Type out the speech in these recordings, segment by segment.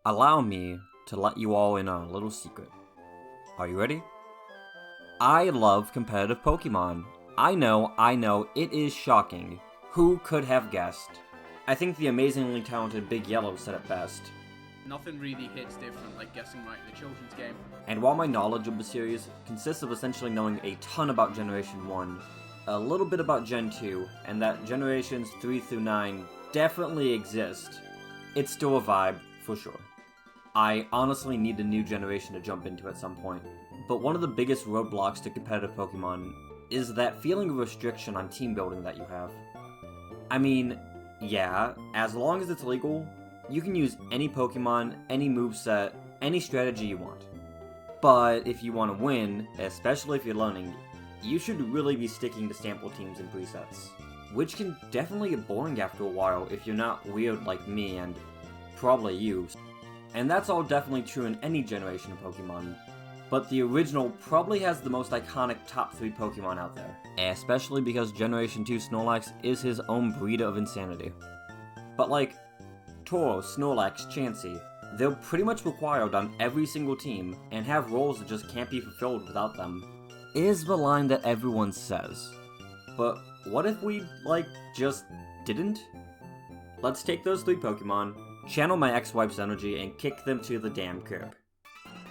Allow me to let you all in on a little secret. Are you ready? I love competitive Pokemon. I know, it is shocking. Who could have guessed? I think the amazingly talented Big Yellow said it best. Nothing really hits different like guessing right in a children's game. And while my knowledge of the series consists of essentially knowing a ton about Generation 1, a little bit about Gen 2, and that Generations 3 through 9 definitely exist, it's still a vibe, for sure. I honestly need a new generation to jump into at some point, but one of the biggest roadblocks to competitive Pokemon is that feeling of restriction on team building that you have. I mean, yeah, as long as it's legal, you can use any Pokemon, any moveset, any strategy you want. But if you want to win, especially if you're learning, you should really be sticking to sample teams and presets, which can definitely get boring after a while if you're not weird like me and probably you. And that's all definitely true in any generation of Pokemon, but the original probably has the most iconic top 3 Pokemon out there, especially because Generation 2 Snorlax is his own breed of insanity. But like Tauros, Snorlax, Chansey, they're pretty much required on every single team and have roles that just can't be fulfilled without them, is the line that everyone says. But what if we, just didn't? Let's take those 3 Pokemon, channel my ex-wife's energy, and kick them to the damn curb.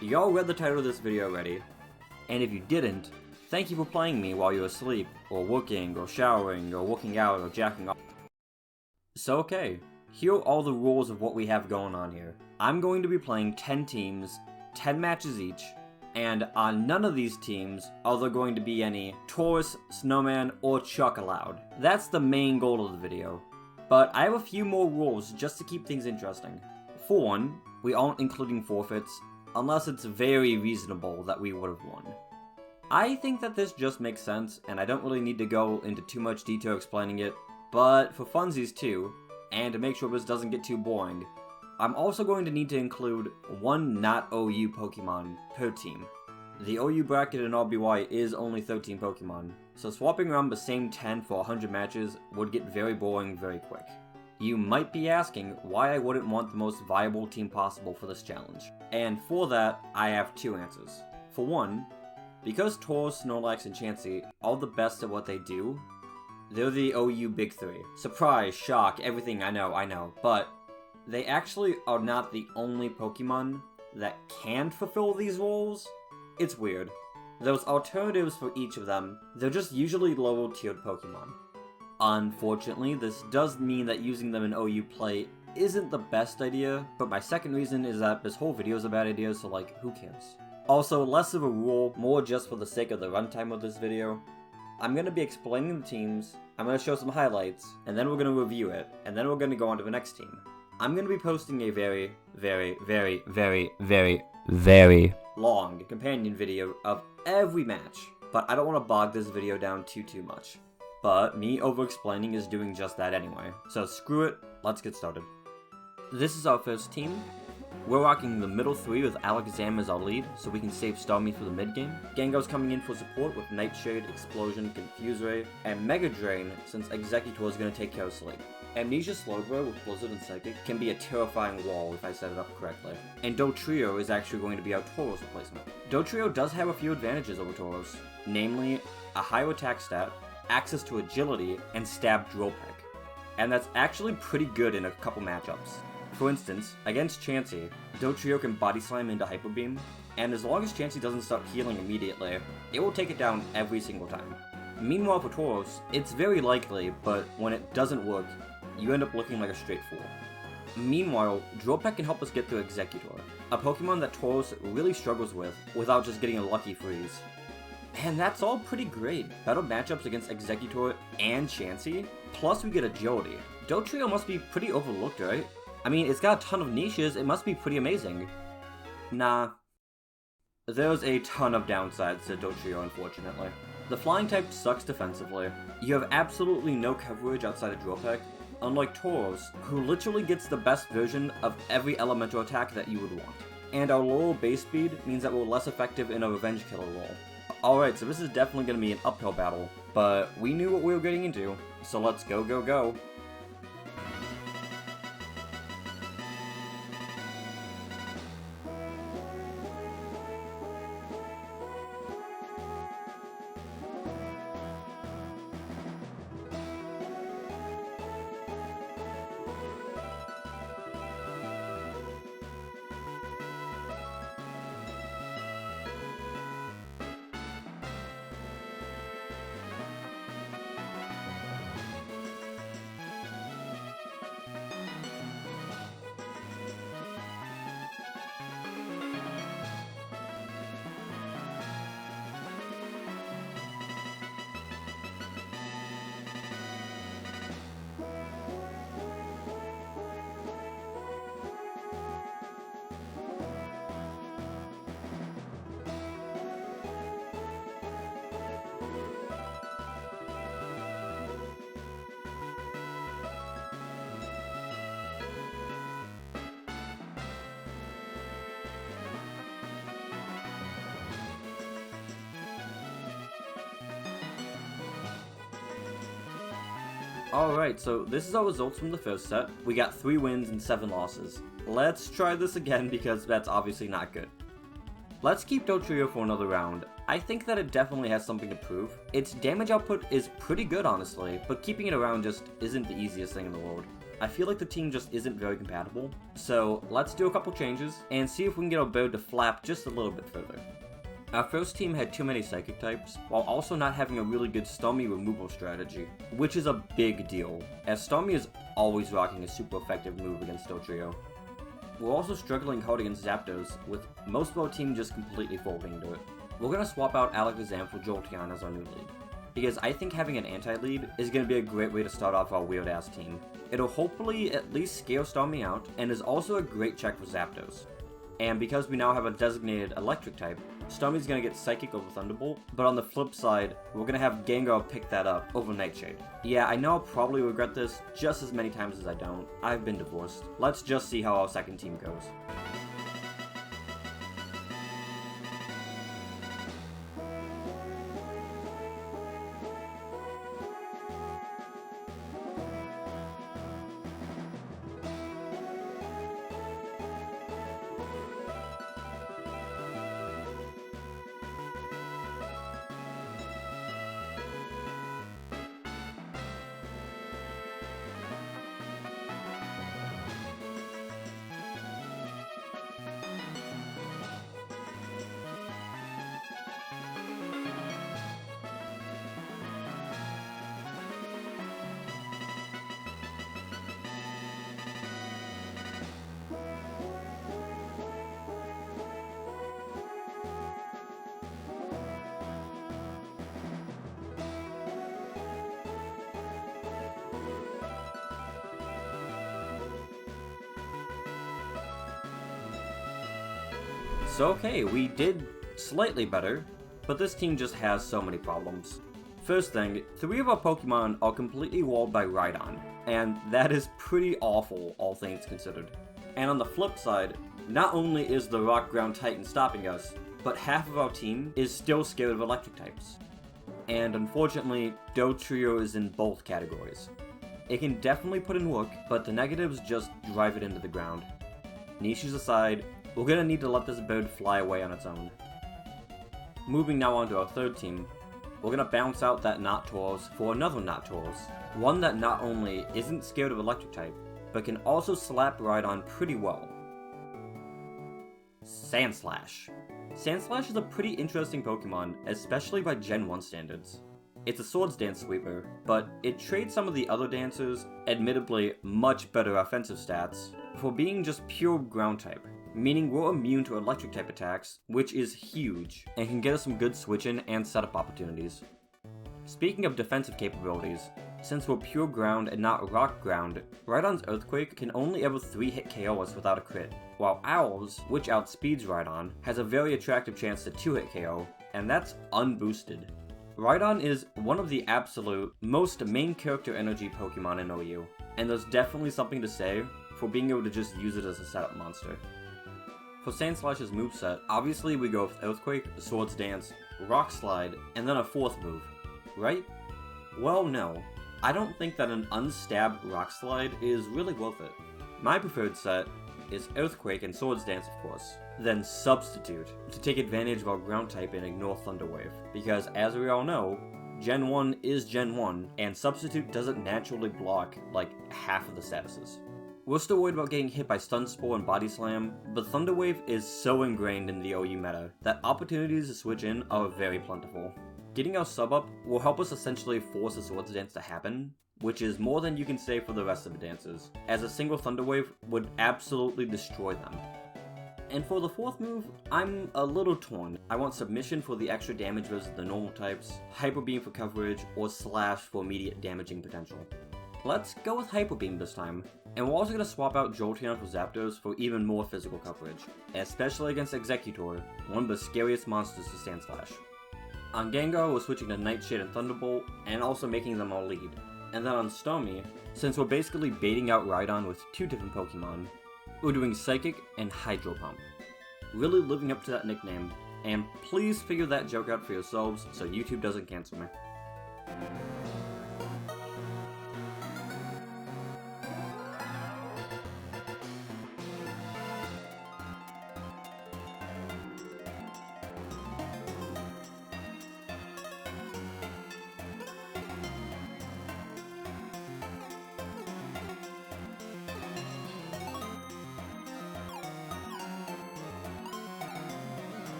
Y'all read the title of this video already, and if you didn't, thank you for playing me while you're asleep, or working, or showering, or working out, or jacking off. So okay, here are all the rules of what we have going on here. I'm going to be playing 10 teams, 10 matches each, and on none of these teams are there going to be any Tauros, Snowman, or Chuck allowed. That's the main goal of the video. But I have a few more rules just to keep things interesting. For one, we aren't including forfeits, unless it's very reasonable that we would have won. I think that this just makes sense, and I don't really need to go into too much detail explaining it, but for funsies too, and to make sure this doesn't get too boring, I'm also going to need to include one not OU Pokemon per team. The OU bracket in RBY is only 13 Pokemon, so swapping around the same 10 for 100 matches would get very boring very quick. You might be asking why I wouldn't want the most viable team possible for this challenge, and for that, I have 2 answers. For one, because Tauros, Snorlax, and Chansey are the best at what they do, they're the OU Big 3. Surprise, shock, everything, I know, but they actually are not the only Pokemon that can fulfill these roles. It's weird. There's alternatives for each of them, they're just usually lower tiered Pokemon. Unfortunately, this does mean that using them in OU play isn't the best idea, but my second reason is that this whole video is a bad idea, so who cares? Also, less of a rule, more just for the sake of the runtime of this video. I'm going to be explaining the teams, I'm going to show some highlights, and then we're going to review it, and then we're going to go on to the next team. I'm going to be posting a very long companion video of every match, but I don't want to bog this video down too much. But me over-explaining is doing just that anyway, so screw it, let's get started. This is our first team. We're rocking the middle 3 with Alakazam as our lead, so we can save Starmie for the mid-game. Gengar's coming in for support with Nightshade, Explosion, Confuse Ray, and Mega Drain since Exeggutor is going to take care of Sleep. Amnesia Slowbro with Blizzard and Psychic can be a terrifying wall if I set it up correctly. And Dotrio is actually going to be our Tauros replacement. Dotrio does have a few advantages over Tauros, namely a higher attack stat, access to agility, and stab drill peck. And that's actually pretty good in a couple matchups. For instance, against Chansey, Dotrio can body slam into Hyper Beam, and as long as Chansey doesn't start healing immediately, it will take it down every single time. Meanwhile for Tauros, it's very likely, but when it doesn't work, you end up looking like a straight fool. Meanwhile, Drill Peck can help us get through Exeggutor, a Pokemon that Tauros really struggles with without just getting a lucky freeze. And that's all pretty great. Better matchups against Exeggutor and Chansey, plus we get agility. Dotrio must be pretty overlooked, right? I mean, it's got a ton of niches, it must be pretty amazing. Nah. There's a ton of downsides to Dotrio, unfortunately. The flying type sucks defensively. You have absolutely no coverage outside of Drill Peck, unlike Tauros, who literally gets the best version of every elemental attack that you would want. And our lower base speed means that we're less effective in a revenge killer role. Alright, so this is definitely going to be an uphill battle, but we knew what we were getting into, so let's go. Alright, so this is our results from the first set. We got 3 wins and 7 losses. Let's try this again because that's obviously not good. Let's keep Dotrio for another round. I think that it definitely has something to prove. Its damage output is pretty good honestly, but keeping it around just isn't the easiest thing in the world. I feel like the team just isn't very compatible. So let's do a couple changes and see if we can get our bird to flap just a little bit further. Our first team had too many psychic types, while also not having a really good Starmie removal strategy, which is a big deal, as Starmie is always rocking a super effective move against Dotrio. We're also struggling hard against Zapdos, with most of our team just completely folding into it. We're gonna swap out Alakazam for Jolteon as our new lead, because I think having an anti-lead is gonna be a great way to start off our weird-ass team. It'll hopefully at least scale Starmie out, and is also a great check for Zapdos. And because we now have a designated electric type, Starmie's gonna get Psychic over Thunderbolt, but on the flip side, we're gonna have Gengar pick that up over Nightshade. Yeah, I know I'll probably regret this just as many times as I don't. I've been divorced. Let's just see how our second team goes. So okay, we did slightly better, but this team just has so many problems. First thing, 3 of our Pokemon are completely walled by Rhydon, and that is pretty awful, all things considered. And on the flip side, not only is the Rock Ground Titan stopping us, but half of our team is still scared of electric types. And unfortunately, Dotrio is in both categories. It can definitely put in work, but the negatives just drive it into the ground. Niches aside, we're gonna need to let this bird fly away on its own. Moving now on to our third team, we're gonna bounce out that Noctours for another Noctours. One that not only isn't scared of electric type, but can also slap Rhydon pretty well. Sandslash. Sandslash is a pretty interesting Pokemon, especially by Gen 1 standards. It's a Swords Dance sweeper, but it trades some of the other dancers, admittedly much better offensive stats, for being just pure ground type, meaning we're immune to electric type attacks, which is huge, and can get us some good switch-in and setup opportunities. Speaking of defensive capabilities, since we're pure ground and not rock ground, Rhydon's Earthquake can only ever 3-hit KO us without a crit, while Owl's, which outspeeds Rhydon, has a very attractive chance to 2-hit KO, and that's unboosted. Rhydon is one of the absolute most main character energy Pokemon in OU, and there's definitely something to say for being able to just use it as a setup monster. For Sandslash's moveset, obviously we go with Earthquake, Swords Dance, Rock Slide, and then a 4th move, right? Well, no. I don't think that an unstabbed Rock Slide is really worth it. My preferred set is Earthquake and Swords Dance, of course. Then Substitute, to take advantage of our ground type and ignore Thunder Wave, because as we all know, Gen 1 is Gen 1, and Substitute doesn't naturally block like half of the statuses. We're still worried about getting hit by Stun Spore and Body Slam, but Thunder Wave is so ingrained in the OU meta that opportunities to switch in are very plentiful. Getting our sub up will help us essentially force a Swords Dance to happen, which is more than you can say for the rest of the dances, as a single Thunder Wave would absolutely destroy them. And for the 4th move, I'm a little torn. I want Submission for the extra damage versus the normal types, Hyper Beam for coverage, or Slash for immediate damaging potential. Let's go with Hyper Beam this time, and we're also going to swap out Jolteon for Zapdos for even more physical coverage, especially against Exeggutor, one of the scariest monsters to Sandslash. On Gengar, we're switching to Nightshade and Thunderbolt, and also making them our lead. And then on Starmie, since we're basically baiting out Rhydon with 2 different Pokemon, we're doing Psychic and Hydro Pump. Really living up to that nickname, and please figure that joke out for yourselves so YouTube doesn't cancel me.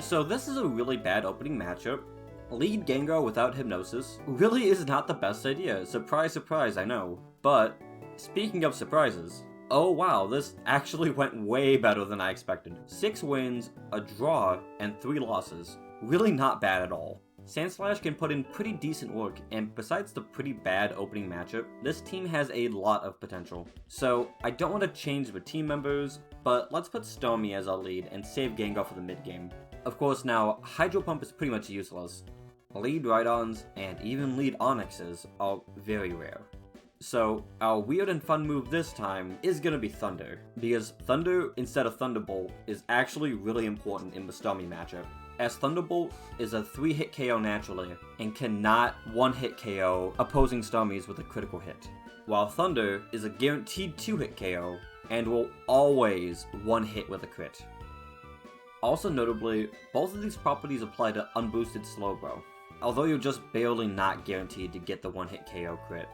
So this is a really bad opening matchup. Lead Gengar without Hypnosis really is not the best idea. Surprise, surprise, I know. But, speaking of surprises, oh wow, this actually went way better than I expected. 6 wins, a draw, and 3 losses. Really not bad at all. Sandslash can put in pretty decent work, and besides the pretty bad opening matchup, this team has a lot of potential. So, I don't want to change the team members, but let's put Starmie as our lead and save Gengar for the mid game. Of course now, Hydro Pump is pretty much useless. Lead Rhydons and even lead Onyxes are very rare. So, our weird and fun move this time is gonna be Thunder, because Thunder instead of Thunderbolt is actually really important in the Starmie matchup, as Thunderbolt is a 3-hit KO naturally, and cannot 1-hit KO opposing Starmies with a critical hit, while Thunder is a guaranteed 2-hit KO, and will always 1-hit with a crit. Also notably, both of these properties apply to unboosted Slowbro, although you're just barely not guaranteed to get the 1-hit KO crit.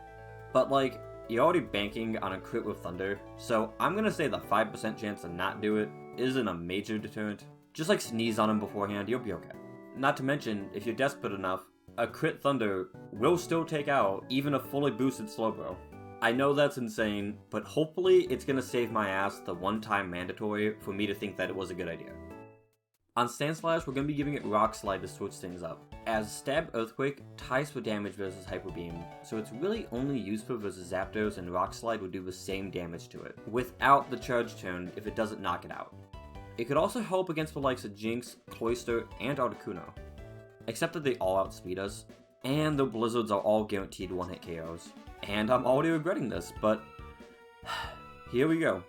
But like, you're already banking on a crit with Thunder, so I'm gonna say the 5% chance to not do it isn't a major deterrent. Just like sneeze on him beforehand, you'll be okay. Not to mention, if you're desperate enough, a crit Thunder will still take out even a fully boosted Slowbro. I know that's insane, but hopefully it's gonna save my ass the one-time mandatory for me to think that it was a good idea. On Sandslash, we're going to be giving it Rock Slide to switch things up, as Stab Earthquake ties for damage versus Hyper Beam, so it's really only useful versus Zapdos, and Rock Slide would do the same damage to it, without the charge turn if it doesn't knock it out. It could also help against the likes of Jinx, Cloyster, and Articuno, except that they all outspeed us, and the Blizzards are all guaranteed 1-hit KOs. And I'm already regretting this, but here we go.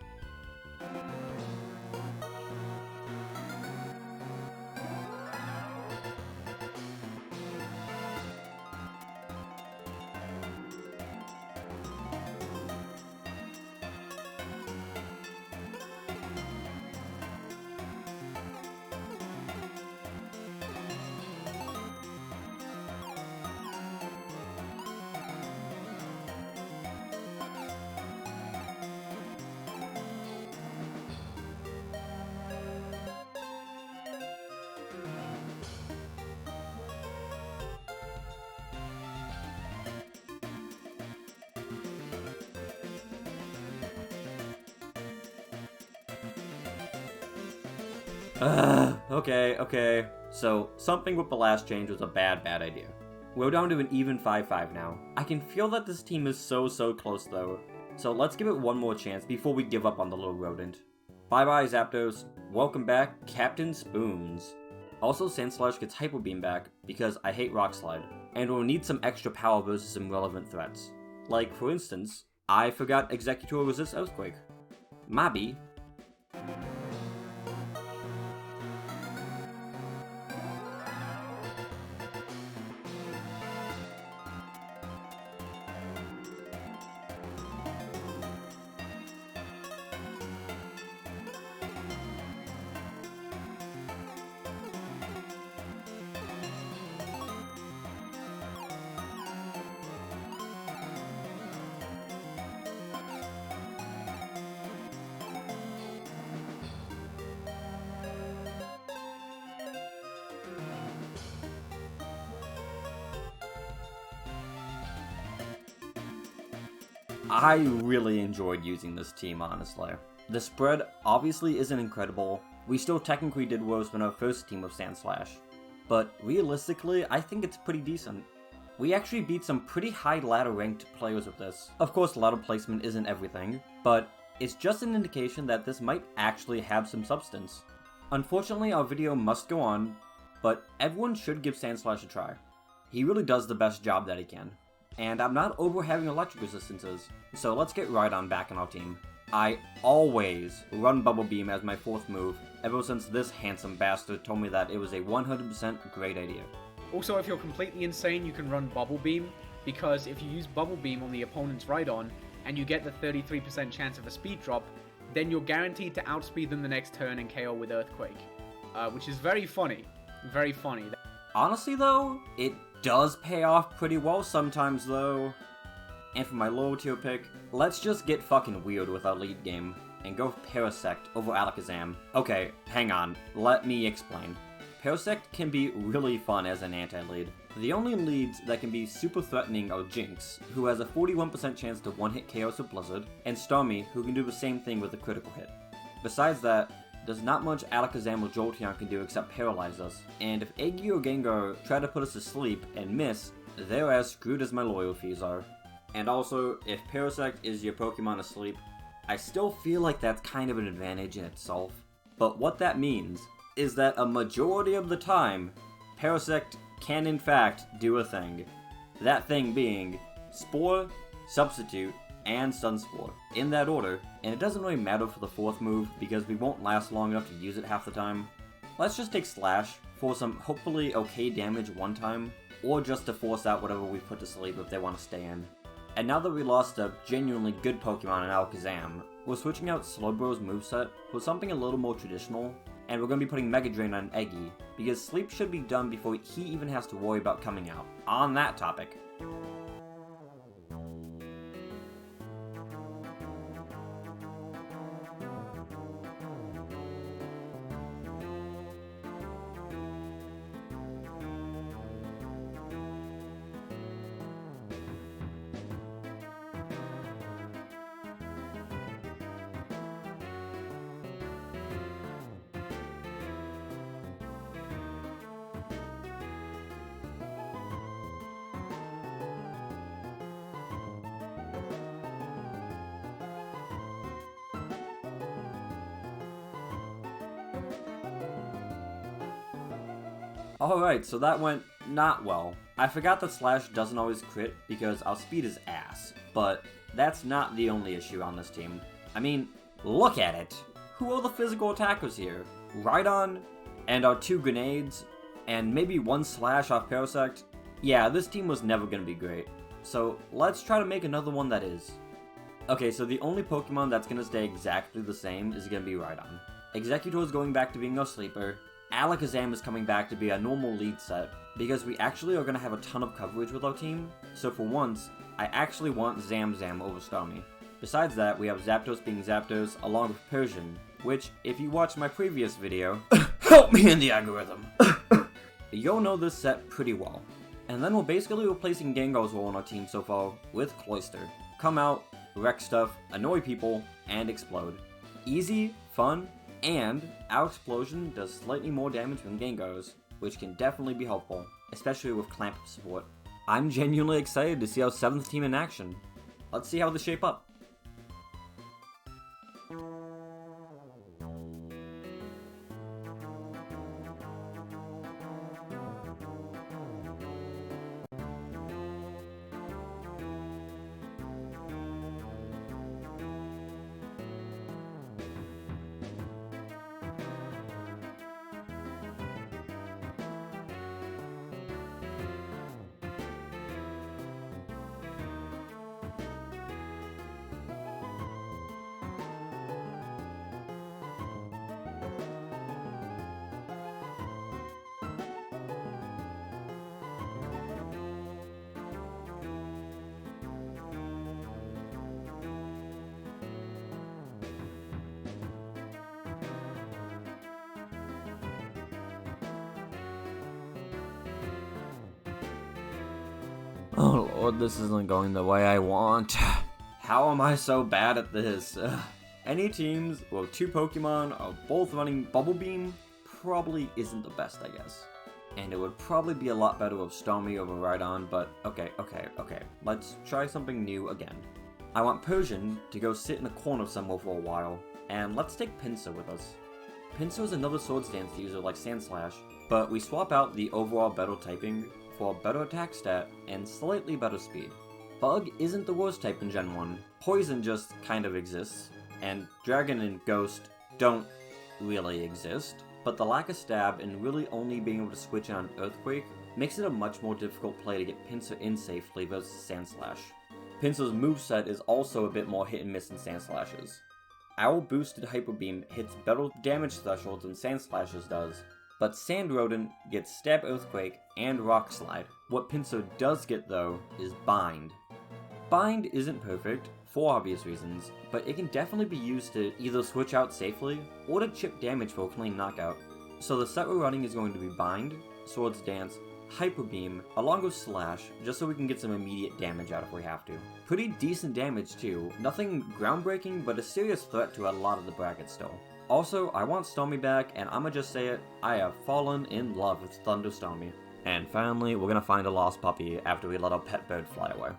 Okay. So, something with the last change was a bad idea. We're down to an even 5-5 now. I can feel that this team is so close though, so let's give it one more chance before we give up on the little rodent. Bye bye Zapdos, welcome back Captain Spoons. Also Sandslash gets Hyper Beam back because I hate Rock Slide, and we'll need some extra power versus some relevant threats. Like for instance, I forgot Executor resists Earthquake. Maybe. I really enjoyed using this team, honestly. The spread obviously isn't incredible. We still technically did worse than our first team of Sandslash. But realistically, I think it's pretty decent. We actually beat some pretty high ladder ranked players with this. Of course, ladder placement isn't everything, but it's just an indication that this might actually have some substance. Unfortunately, our video must go on, but everyone should give Sandslash a try. He really does the best job that he can. And I'm not over having electric resistances, so let's get Rhydon back in our team. I always run Bubble Beam as my 4th move, ever since this handsome bastard told me that it was a 100% great idea. Also, if you're completely insane, you can run Bubble Beam, because if you use Bubble Beam on the opponent's Rhydon, and you get the 33% chance of a speed drop, then you're guaranteed to outspeed them the next turn and KO with Earthquake. Which is very funny. Very funny. Honestly though, it does pay off pretty well sometimes though. And for my lower tier pick, let's just get fucking weird with our lead game and go Parasect over Alakazam. Okay, hang on, let me explain. Parasect can be really fun as an anti-lead. The only leads that can be super threatening are Jinx, who has a 41% chance to one-hit KOs with Blizzard, and Starmie, who can do the same thing with a critical hit. Besides that, there's not much Alakazam or Jolteon can do except paralyze us, and if Eggy or Gengar try to put us to sleep and miss, they're as screwed as my loyal fees are. And also, if Parasect is your Pokemon asleep, I still feel like that's kind of an advantage in itself. But what that means is that a majority of the time, Parasect can in fact do a thing. That thing being Spore, Substitute, and Sunspore, in that order, and it doesn't really matter for the fourth move because we won't last long enough to use it half the time. Let's just take Slash for some hopefully okay damage one time, or just to force out whatever we put to sleep if they want to stay in. And now that we lost a genuinely good Pokemon in Alakazam, we're switching out Slowbro's moveset for something a little more traditional, and we're going to be putting Mega Drain on Eggy, because sleep should be done before he even has to worry about coming out. On that topic. Alright, so that went not well. I forgot that Slash doesn't always crit because our speed is ass, but that's not the only issue on this team. I mean, look at it! Who are the physical attackers here? Rhydon, and our 2 grenades, and maybe 1 Slash off Parasect? Yeah, this team was never gonna be great. So let's try to make another one that is. Okay, so the only Pokemon that's gonna stay exactly the same is gonna be Rhydon. Exeggutor is going back to being our sleeper. Alakazam is coming back to be a normal lead set, because we actually are going to have a ton of coverage with our team, so for once, I actually want Zamzam over Starmie. Besides that, we have Zapdos being Zapdos, along with Persian, which, if you watched my previous video, help me in the algorithm, you'll know this set pretty well. And then we're basically replacing Gengar's role on our team so far with Cloyster. Come out, wreck stuff, annoy people, and explode. Easy, fun, and our explosion does slightly more damage than Gengar's, which can definitely be helpful, especially with clamp support. I'm genuinely excited to see our 7th team in action. Let's see how they shape up. Oh lord, this isn't going the way I want. How am I so bad at this? Any teams where 2 Pokemon are both running Bubble Beam probably isn't the best, I guess. And it would probably be a lot better with Starmie over Rhydon, but okay. Let's try something new again. I want Persian to go sit in a corner somewhere for a while, and let's take Pinsir with us. Pinsir is another Sword Stance user like Sandslash, but we swap out the overall better typing for a better attack stat and slightly better speed. Bug isn't the worst type in Gen 1, Poison just kind of exists, and Dragon and Ghost don't really exist, but the lack of stab and really only being able to switch on Earthquake makes it a much more difficult play to get Pinsir in safely versus Sandslash. Pinsir's moveset is also a bit more hit and miss than Sandslash's. Our boosted Hyper Beam hits better damage thresholds than Sandslash's does, but Sand Rodent gets Stab Earthquake and Rock Slide. What Pinsir does get though is Bind. Bind isn't perfect, for obvious reasons, but it can definitely be used to either switch out safely, or to chip damage for a clean knockout. So the set we're running is going to be Bind, Swords Dance, Hyper Beam, along with Slash, just so we can get some immediate damage out if we have to. Pretty decent damage too, nothing groundbreaking, but a serious threat to a lot of the brackets still. Also, I want Starmie back, and I'ma just say it, I have fallen in love with Thunder Starmie. And finally, we're gonna find a lost puppy after we let our pet bird fly away.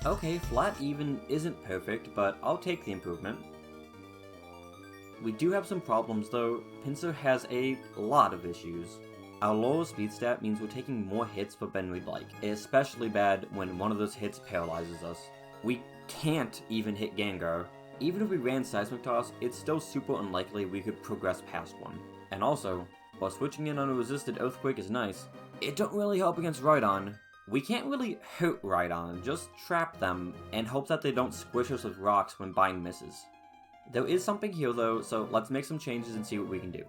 Okay, flat even isn't perfect, but I'll take the improvement. We do have some problems though. Pinsir has a lot of issues. Our lower speed stat means we're taking more hits than we'd like, especially bad when one of those hits paralyzes us. We can't even hit Gengar. Even if we ran Seismic Toss, it's still super unlikely we could progress past one. And also, while switching in on a resisted Earthquake is nice, it don't really help against Rhydon. We can't really hurt Rhydon, just trap them and hope that they don't squish us with rocks when Bind misses. There is something here though, so let's make some changes and see what we can do.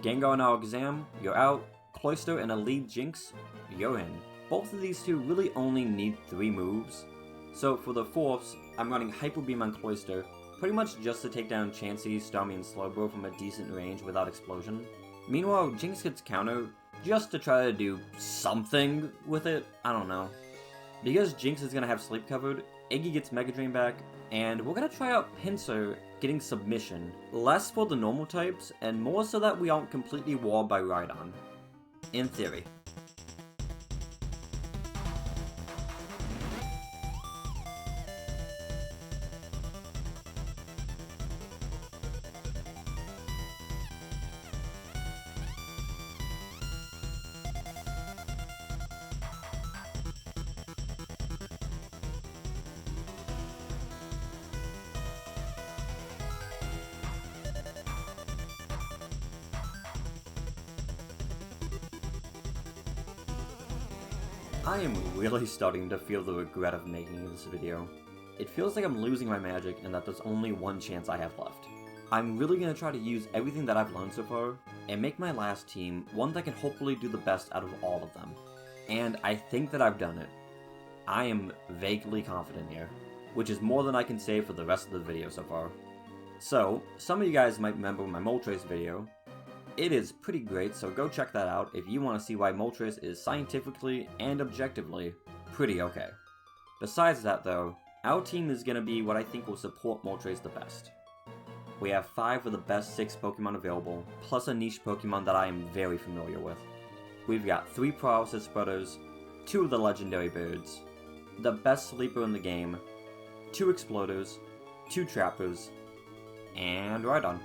Gengar and Alakazam, you're out. Cloyster and a lead Jinx, you're in. Both of these two really only need 3 moves. So for the fourths, I'm running Hyper Beam on Cloyster, pretty much just to take down Chansey, Starmie, and Slowbro from a decent range without explosion. Meanwhile, Jinx gets counter, just to try to do something with it, I don't know. Because Jinx is gonna have Sleep covered, Iggy gets Mega Drain back, and we're gonna try out Pinsir getting Submission. Less for the normal types, and more so that we aren't completely walled by Rhydon. In theory. I am really starting to feel the regret of making this video. It feels like I'm losing my magic and that there's only one chance I have left. I'm really going to try to use everything that I've learned so far, and make my last team one that can hopefully do the best out of all of them. And I think that I've done it. I am vaguely confident here, which is more than I can say for the rest of the video so far. So, some of you guys might remember my Moltres video. It is pretty great, so go check that out if you want to see why Moltres is scientifically and objectively pretty okay. Besides that though, our team is going to be what I think will support Moltres the best. We have 5 of the best 6 Pokemon available, plus a niche Pokemon that I am very familiar with. We've got 3 Paralysis Spreaders, 2 of the Legendary Birds, the best Sleeper in the game, 2 Exploders, 2 Trappers, and Rhydon.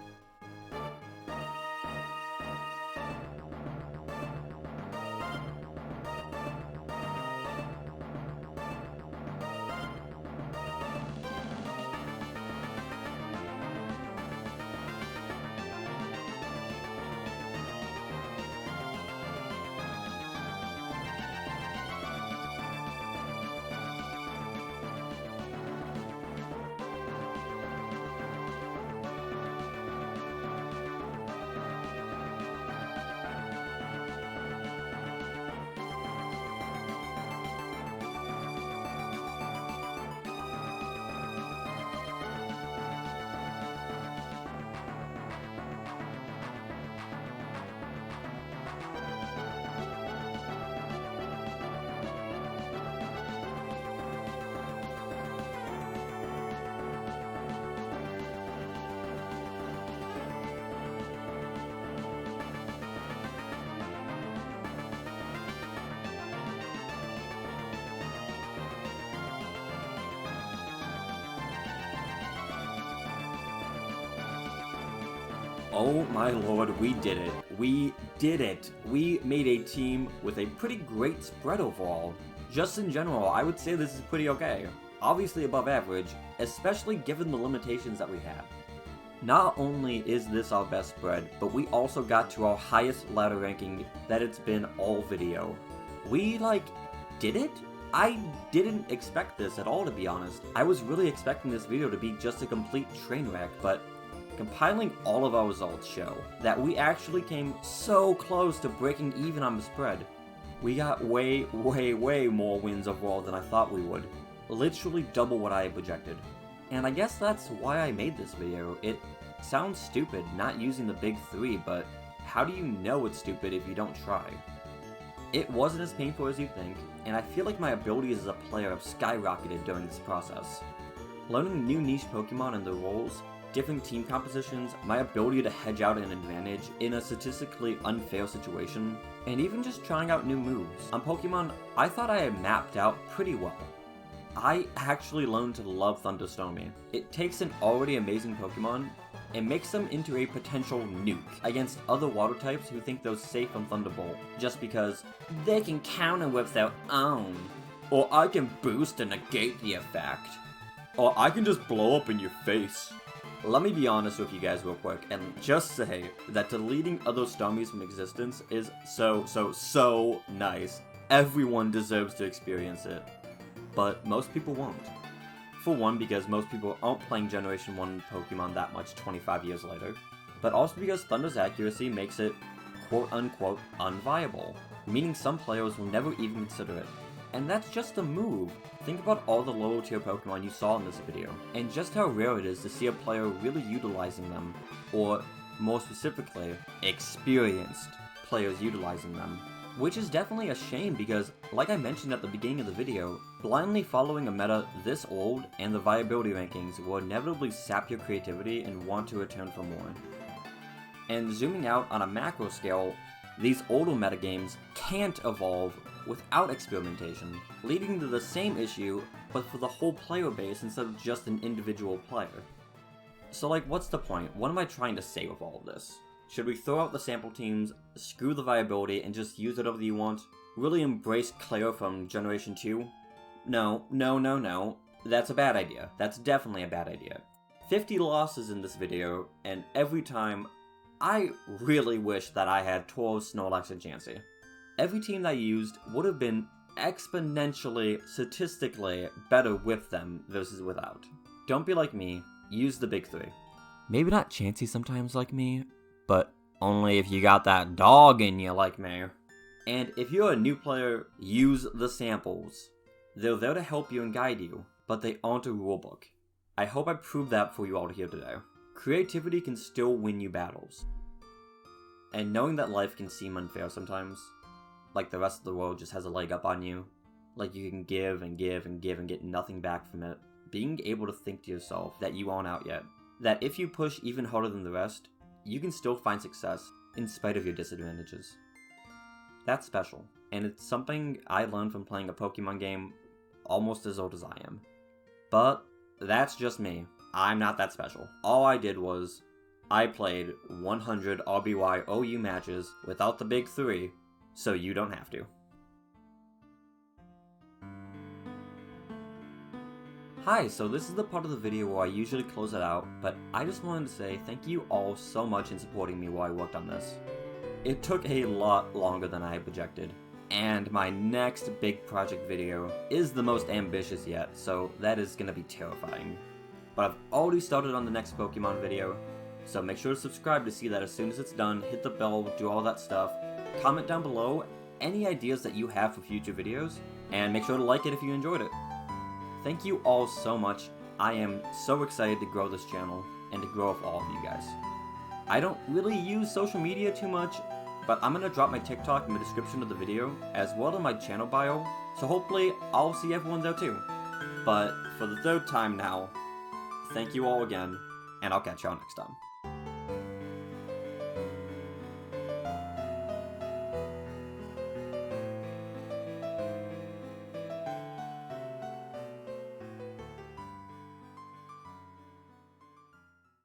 Oh my lord, we did it. We did it! We made a team with a pretty great spread overall. Just in general, I would say this is pretty okay. Obviously above average, especially given the limitations that we had. Not only is this our best spread, but we also got to our highest ladder ranking that it's been all video. We, did it? I didn't expect this at all, to be honest. I was really expecting this video to be just a complete train wreck, but compiling all of our results show that we actually came so close to breaking even on the spread. We got way more wins overall than I thought we would. Literally double what I had projected. And I guess that's why I made this video. It sounds stupid not using the big three, but how do you know it's stupid if you don't try? It wasn't as painful as you think, and I feel like my abilities as a player have skyrocketed during this process. Learning new niche Pokemon and their roles, different team compositions, my ability to hedge out an advantage in a statistically unfair situation, and even just trying out new moves. On Pokemon, I thought I had mapped out pretty well. I actually learned to love Starmie. It takes an already amazing Pokemon and makes them into a potential nuke against other water types who think they're safe on Thunderbolt, just because they can counter with their own. Or I can boost and negate the effect. Or I can just blow up in your face. Let me be honest with you guys real quick and just say that deleting other Starmies from existence is so nice. Everyone deserves to experience it. But most people won't. For one, because most people aren't playing Generation 1 Pokemon that much 25 years later, but also because Thunder's accuracy makes it quote-unquote unviable, meaning some players will never even consider it. And that's just a move. Think about all the lower tier Pokemon you saw in this video, and just how rare it is to see a player really utilizing them, or more specifically, experienced players utilizing them. Which is definitely a shame because, like I mentioned at the beginning of the video, blindly following a meta this old and the viability rankings will inevitably sap your creativity and want to return for more. And zooming out on a macro scale, these older metagames can't evolve without experimentation, leading to the same issue, but for the whole player base instead of just an individual player. So what's the point? What am I trying to say with all of this? Should we throw out the sample teams, screw the viability, and just use whatever you want? Really embrace Claire from Generation 2? No. That's a bad idea. That's definitely a bad idea. 50 losses in this video, and every time, I really wish that I had Tauros, Snorlax, and Chansey. Every team that I used would have been exponentially, statistically better with them versus without. Don't be like me, use the big three. Maybe not Chansey sometimes like me, but only if you got that dog in you like me. And if you're a new player, use the samples. They're there to help you and guide you, but they aren't a rulebook. I hope I proved that for you all here today. Creativity can still win you battles. And knowing that life can seem unfair sometimes, like the rest of the world just has a leg up on you, like you can give and give and give and get nothing back from it, being able to think to yourself that you aren't out yet, that if you push even harder than the rest, you can still find success in spite of your disadvantages. That's special, and it's something I learned from playing a Pokemon game almost as old as I am. But that's just me. I'm not that special. All I did was, I played 100 RBY OU matches without the big three, so you don't have to. Hi, so this is the part of the video where I usually close it out, but I just wanted to say thank you all so much in supporting me while I worked on this. It took a lot longer than I had projected, and my next big project video is the most ambitious yet, so that is going to be terrifying. But I've already started on the next Pokemon video, so make sure to subscribe to see that as soon as it's done, hit the bell, do all that stuff, comment down below any ideas that you have for future videos, and make sure to like it if you enjoyed it. Thank you all so much. I am so excited to grow this channel and to grow with all of you guys. I don't really use social media too much, but I'm going to drop my TikTok in the description of the video, as well as my channel bio, so hopefully I'll see everyone there too. But for the third time now, thank you all again, and I'll catch y'all next time.